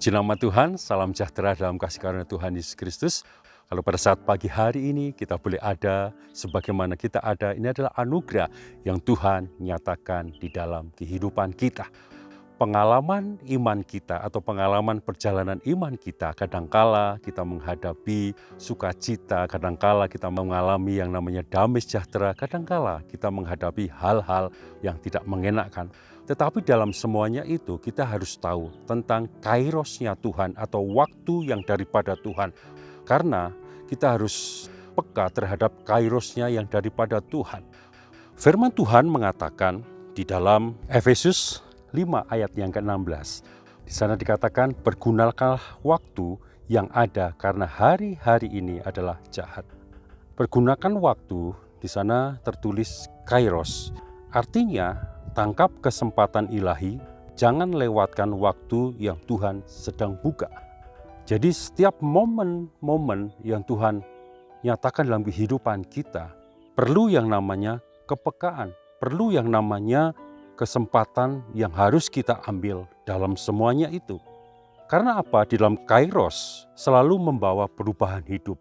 Puji nama Tuhan, salam sejahtera dalam kasih karunia Tuhan Yesus Kristus. Kalau pada saat pagi hari ini kita boleh ada sebagaimana kita ada, ini adalah anugerah yang Tuhan nyatakan di dalam kehidupan kita. Pengalaman iman kita atau pengalaman perjalanan iman kita, kadangkala kita menghadapi sukacita, kadangkala kita mengalami yang namanya damai sejahtera, kadangkala kita menghadapi hal-hal yang tidak mengenakan. Tetapi dalam semuanya itu kita harus tahu tentang kairosnya Tuhan atau waktu yang daripada Tuhan. Karena kita harus peka terhadap kairosnya yang daripada Tuhan. Firman Tuhan mengatakan di dalam Efesus 5 ayat yang ke-16. Di sana dikatakan, bergunakanlah waktu yang ada karena hari-hari ini adalah jahat. Pergunakan waktu, di sana tertulis kairos. Artinya, tangkap kesempatan ilahi, jangan lewatkan waktu yang Tuhan sedang buka. Jadi setiap momen-momen yang Tuhan nyatakan dalam kehidupan kita, perlu yang namanya kepekaan, perlu yang namanya kesempatan yang harus kita ambil dalam semuanya itu. Karena apa? Di dalam kairos selalu membawa perubahan hidup.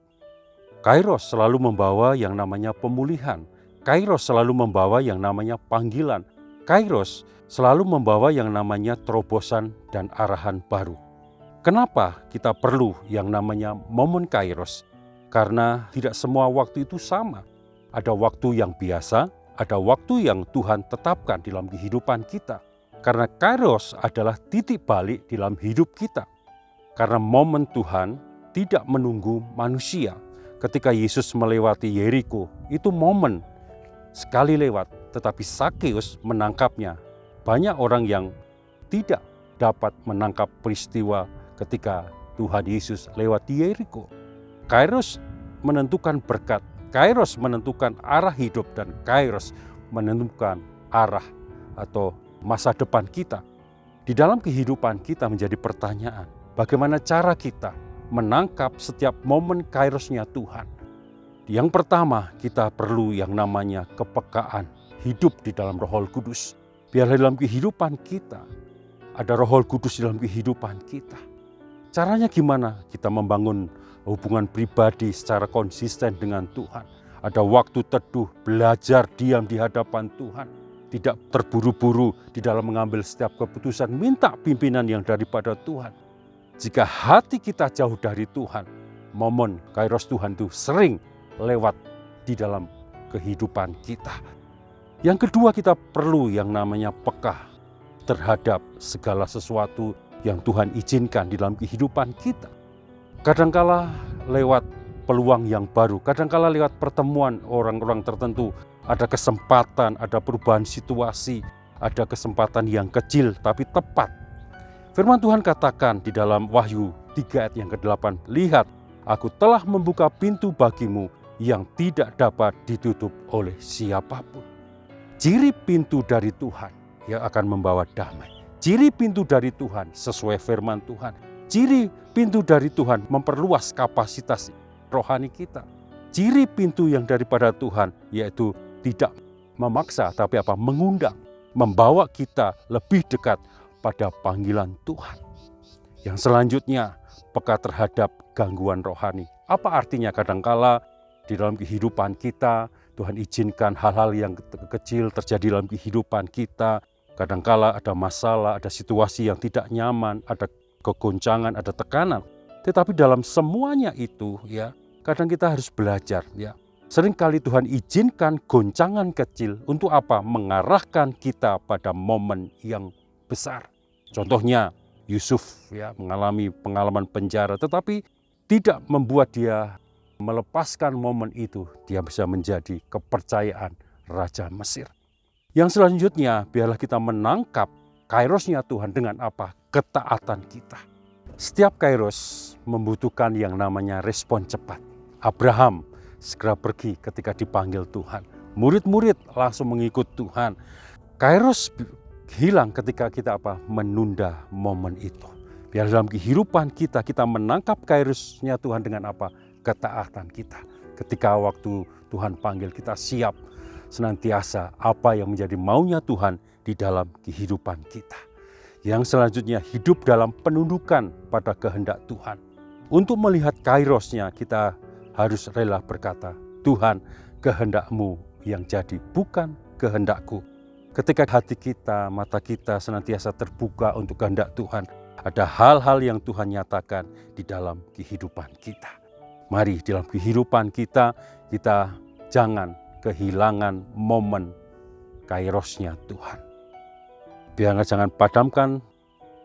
Kairos selalu membawa yang namanya pemulihan. Kairos selalu membawa yang namanya panggilan. Kairos selalu membawa yang namanya terobosan dan arahan baru. Kenapa kita perlu yang namanya momen kairos? Karena tidak semua waktu itu sama. Ada waktu yang biasa, ada waktu yang Tuhan tetapkan dalam kehidupan kita. Karena kairos adalah titik balik dalam hidup kita. Karena momen Tuhan tidak menunggu manusia. Ketika Yesus melewati Yeriko, itu momen sekali lewat, tetapi Sakeus menangkapnya. Banyak orang yang tidak dapat menangkap peristiwa ketika Tuhan Yesus lewat di Yeriko. Kairos menentukan berkat. Kairos menentukan arah hidup dan kairos menentukan arah atau masa depan kita. Di dalam kehidupan kita menjadi pertanyaan, bagaimana cara kita menangkap setiap momen kairosnya Tuhan. Yang pertama, kita perlu yang namanya kepekaan, hidup di dalam Roh Kudus. Biar dalam kehidupan kita ada Roh Kudus dalam kehidupan kita. Caranya gimana? Kita membangun hubungan pribadi secara konsisten dengan Tuhan. Ada waktu teduh, belajar diam di hadapan Tuhan. Tidak terburu-buru di dalam mengambil setiap keputusan. Minta pimpinan yang daripada Tuhan. Jika hati kita jauh dari Tuhan, momen kairos Tuhan itu sering lewat di dalam kehidupan kita. Yang kedua, kita perlu yang namanya peka terhadap segala sesuatu yang Tuhan izinkan di dalam kehidupan kita. Kadangkala lewat peluang yang baru, kadangkala lewat pertemuan orang-orang tertentu, ada kesempatan, ada perubahan situasi, ada kesempatan yang kecil tapi tepat. Firman Tuhan katakan di dalam Wahyu 3 ayat yang ke-8, lihat, aku telah membuka pintu bagimu yang tidak dapat ditutup oleh siapapun. Ciri pintu dari Tuhan yang akan membawa damai. Ciri pintu dari Tuhan sesuai firman Tuhan. Ciri pintu dari Tuhan memperluas kapasitas rohani kita. Ciri pintu yang daripada Tuhan yaitu tidak memaksa tapi mengundang, membawa kita lebih dekat pada panggilan Tuhan. Yang selanjutnya, peka terhadap gangguan rohani. Apa artinya? Kadangkala di dalam kehidupan kita Tuhan izinkan hal-hal yang kecil terjadi dalam kehidupan kita. Kadangkala ada masalah, ada situasi yang tidak nyaman, ada kegoncangan, ada tekanan. Tetapi dalam semuanya itu ya, kadang kita harus belajar ya. Seringkali Tuhan izinkan goncangan kecil untuk apa? Mengarahkan kita pada momen yang besar. Contohnya Yusuf ya mengalami pengalaman penjara, tetapi tidak membuat dia melepaskan momen itu. Dia bisa menjadi kepercayaan Raja Mesir. Yang selanjutnya, biarlah kita menangkap kairosnya Tuhan dengan apa? Ketaatan kita. Setiap kairos membutuhkan yang namanya respon cepat. Abraham segera pergi ketika dipanggil Tuhan. Murid-murid langsung mengikut Tuhan. Kairos hilang ketika kita menunda momen itu. Biar dalam kehidupan kita menangkap kairosnya Tuhan dengan apa? Ketaatan kita. Ketika waktu Tuhan panggil, kita siap senantiasa apa yang menjadi maunya Tuhan di dalam kehidupan kita. Yang selanjutnya hidup dalam penundukan pada kehendak Tuhan. Untuk melihat kairosnya kita harus rela berkata, Tuhan, kehendak-Mu yang jadi, bukan kehendak-Ku. Ketika hati kita, mata kita senantiasa terbuka untuk kehendak Tuhan, ada hal-hal yang Tuhan nyatakan di dalam kehidupan kita. Mari dalam kehidupan kita jangan kehilangan momen kairosnya Tuhan. Biar jangan padamkan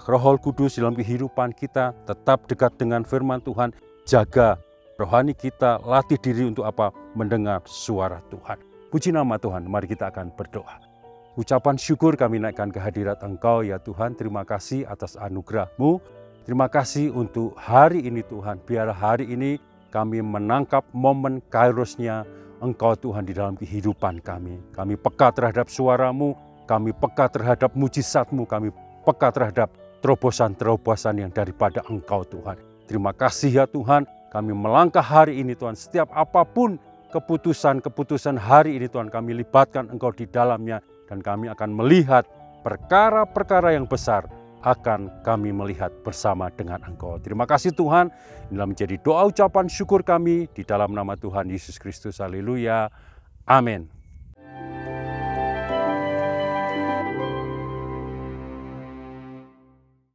Roh Kudus dalam kehidupan kita, tetap dekat dengan firman Tuhan, jaga rohani kita, latih diri untuk apa? Mendengar suara Tuhan. Puji nama Tuhan, mari kita akan berdoa. Ucapan syukur kami naikkan ke hadirat Engkau ya Tuhan, terima kasih atas anugerah-Mu, terima kasih untuk hari ini Tuhan, biar hari ini kami menangkap momen kairosnya Engkau Tuhan di dalam kehidupan kami. Kami peka terhadap suara-Mu, kami peka terhadap mujizat-Mu, kami peka terhadap terobosan-terobosan yang daripada Engkau Tuhan. Terima kasih ya Tuhan, kami melangkah hari ini Tuhan, setiap apapun keputusan-keputusan hari ini Tuhan, kami libatkan Engkau di dalamnya, dan kami akan melihat perkara-perkara yang besar akan kami melihat bersama dengan Engkau. Terima kasih Tuhan, inilah menjadi doa ucapan syukur kami di dalam nama Tuhan Yesus Kristus. Haleluya. Amin.